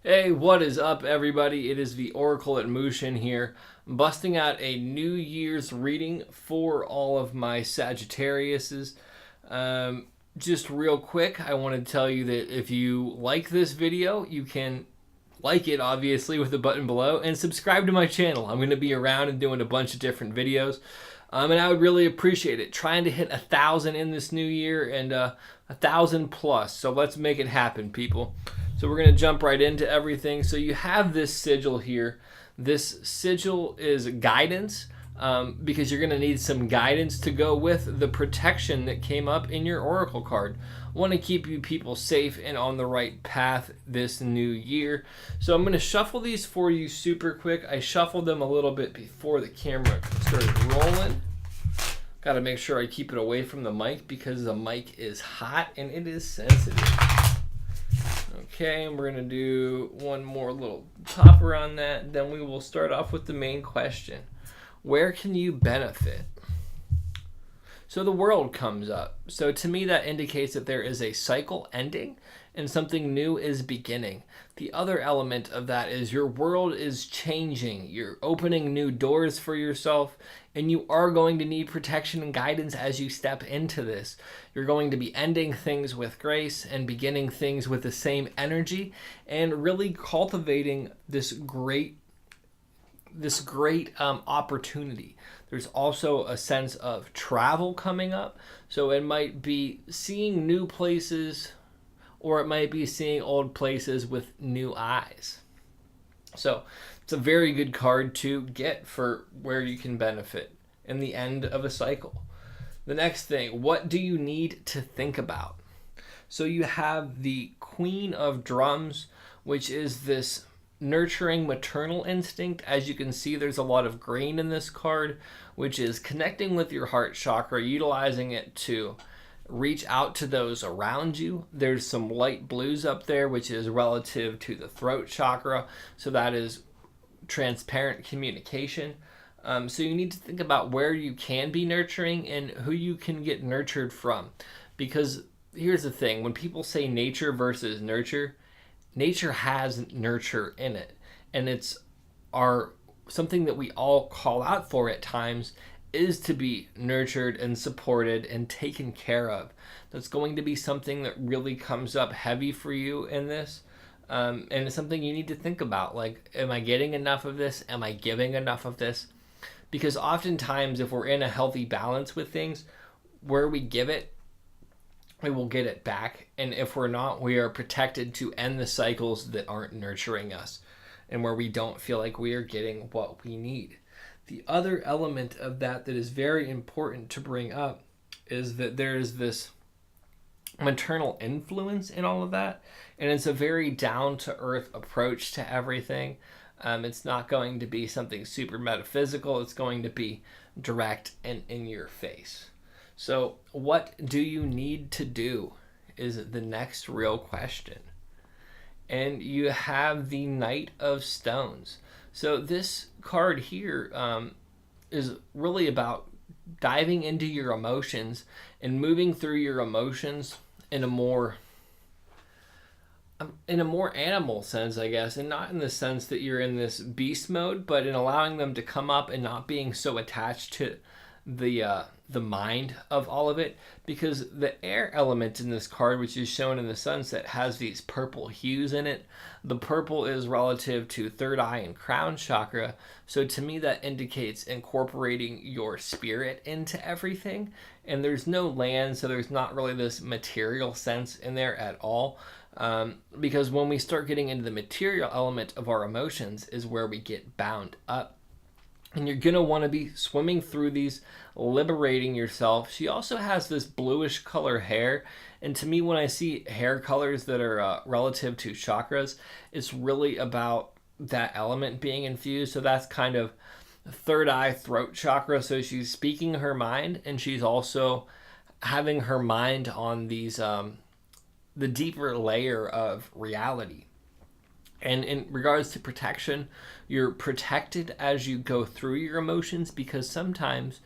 Hey, what is up, everybody? It is the Oracle at Mushin here, busting out a New Year's reading for all of my Sagittariuses. Just real quick, I want to tell you that if you like this video, you can like it, obviously, with the button below, and subscribe to my channel. I'm going to be around and doing a bunch of different videos, and I would really appreciate it. Trying to hit 1,000 in this new year and 1,000 plus, so let's make it happen, people. So we're going to jump right into everything. So you have this sigil here. This sigil is guidance, because you're going to need some guidance to go with the protection that came up in your oracle card. Want to keep you people safe and on the right path this new year. So I'm going to shuffle these for you super quick. I shuffled them a little bit before the camera started rolling. Got to make sure I keep it away from the mic because the mic is hot and it is sensitive. Okay, and we're going to do one more little topper on that. Then we will start off with the main question. Where can you benefit? So the world comes up. So to me, that indicates that there is a cycle ending and something new is beginning. The other element of that is your world is changing. You're opening new doors for yourself, and you are going to need protection and guidance as you step into this. You're going to be ending things with grace and beginning things with the same energy, and really cultivating this great opportunity. There's also a sense of travel coming up. So it might be seeing new places, or it might be seeing old places with new eyes. So it's a very good card to get for where you can benefit in the end of a cycle. The next thing, what do you need to think about? So you have the Queen of Drums, which is this nurturing maternal instinct. As you can see, there's a lot of green in this card, which is connecting with your heart chakra, utilizing it to reach out to those around you. There's some light blues up there, which is relative to the throat chakra. So that is transparent communication. So you need to think about where you can be nurturing and who you can get nurtured from. Because here's the thing, when people say nature versus nurture, nature has nurture in it, and it's something that we all call out for at times is to be nurtured and supported and taken care of. That's going to be something that really comes up heavy for you in this, and it's something you need to think about. Like, am I getting enough of this? Am I giving enough of this? Because oftentimes, if we're in a healthy balance with things, where we give it, we will get it back. And if we're not, we are protected to end the cycles that aren't nurturing us and where we don't feel like we are getting what we need. The other element of that is very important to bring up is that there's this maternal influence in all of that. And it's a very down-to-earth approach to everything. It's not going to be something super metaphysical. It's going to be direct and in your face. So what do you need to do is the next real question. And you have the Knight of Stones. So this card here is really about diving into your emotions and moving through your emotions in a more animal sense, I guess, and not in the sense that you're in this beast mode, but in allowing them to come up and not being so attached to the mind of all of it, because the air element in this card, which is shown in the sunset, has these purple hues in it. The purple is relative to third eye and crown chakra, so to me that indicates incorporating your spirit into everything. And there's no land, so there's not really this material sense in there at all, because when we start getting into the material element of our emotions is where we get bound up. And you're going to want to be swimming through these, liberating yourself. She also has this bluish color hair. And to me, when I see hair colors that are relative to chakras, it's really about that element being infused. So that's kind of third eye, throat chakra. So she's speaking her mind, and she's also having her mind on these, the deeper layer of reality. And in regards to protection, you're protected as you go through your emotions, because sometimes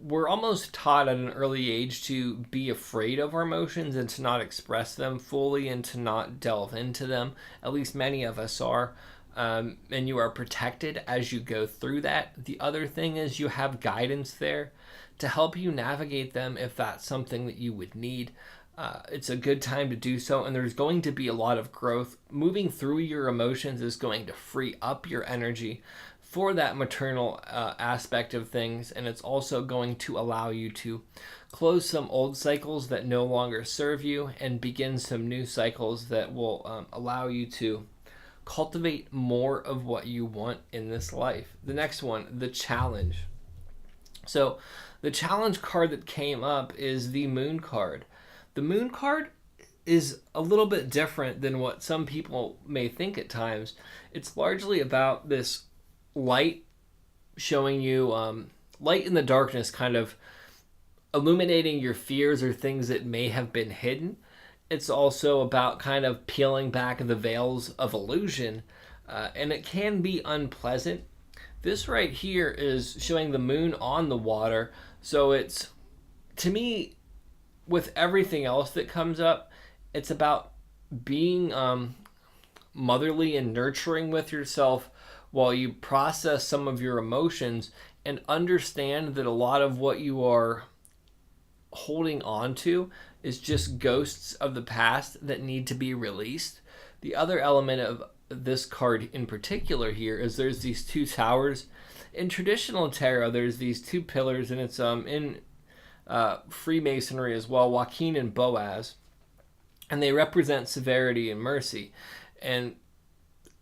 we're almost taught at an early age to be afraid of our emotions and to not express them fully and to not delve into them. At least many of us are. And you are protected as you go through that. The other thing is you have guidance there to help you navigate them if that's something that you would need. It's a good time to do so, and there's going to be a lot of growth. Moving through your emotions is going to free up your energy for that maternal aspect of things, and it's also going to allow you to close some old cycles that no longer serve you and begin some new cycles that will allow you to cultivate more of what you want in this life. The next one, the challenge. So the challenge card that came up is the moon card. The moon card is a little bit different than what some people may think at times. It's largely about this light showing you light in the darkness, kind of illuminating your fears or things that may have been hidden. It's also about kind of peeling back the veils of illusion, and it can be unpleasant. This right here is showing the moon on the water, so it's, to me, with everything else that comes up, it's about being motherly and nurturing with yourself while you process some of your emotions and understand that a lot of what you are holding on to is just ghosts of the past that need to be released. The other element of this card in particular here is there's these two towers. In traditional tarot, there's these two pillars, and it's in Freemasonry as well, Joaquin and Boaz, and they represent severity and mercy. And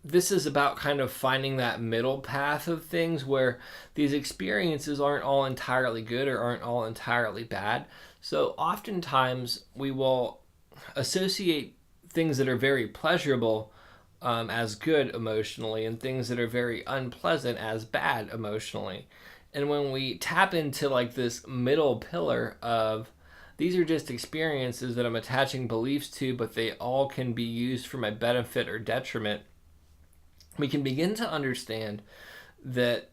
this is about kind of finding that middle path of things where these experiences aren't all entirely good or aren't all entirely bad. So oftentimes we will associate things that are very pleasurable as good emotionally, and things that are very unpleasant as bad emotionally. And when we tap into like this middle pillar of these are just experiences that I'm attaching beliefs to, but they all can be used for my benefit or detriment, we can begin to understand that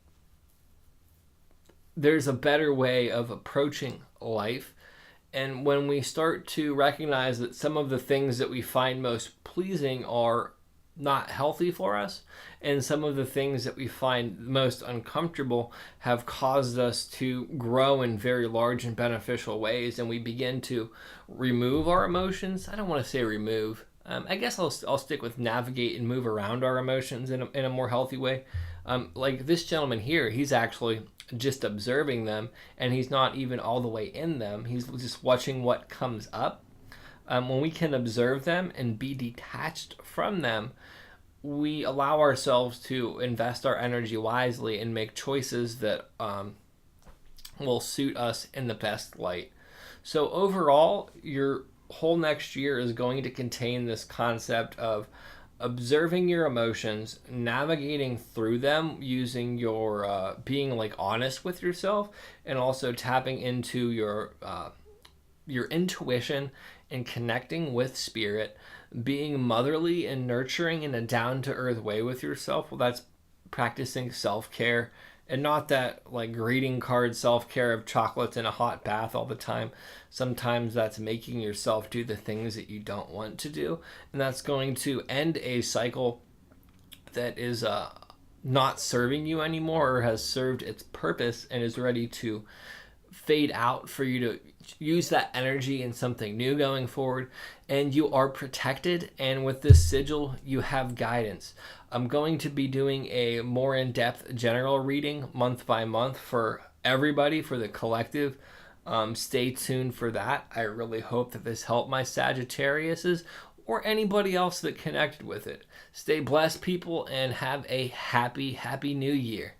there's a better way of approaching life. And when we start to recognize that some of the things that we find most pleasing are not healthy for us, and some of the things that we find most uncomfortable have caused us to grow in very large and beneficial ways, and we begin to remove our emotions. I don't want to say remove. I guess I'll stick with navigate and move around our emotions in a more healthy way. Like this gentleman here, he's actually just observing them, and he's not even all the way in them. He's just watching what comes up. When we can observe them and be detached from them, we allow ourselves to invest our energy wisely and make choices that will suit us in the best light. So overall, your whole next year is going to contain this concept of observing your emotions, navigating through them using your being like honest with yourself, and also tapping into your intuition and connecting with spirit, being motherly and nurturing in a down-to-earth way with yourself. Well, that's practicing self-care, and not that like greeting card self-care of chocolates and a hot bath all the time. Sometimes that's making yourself do the things that you don't want to do, and that's going to end a cycle that is not serving you anymore or has served its purpose and is ready to fade out for you to use that energy in something new going forward. And you are protected, and with this sigil you have guidance. I'm going to be doing a more in-depth general reading month by month for everybody, for the collective. Stay tuned for that. I really hope that this helped my Sagittariuses or anybody else that connected with it. Stay blessed, people, and have a happy new year.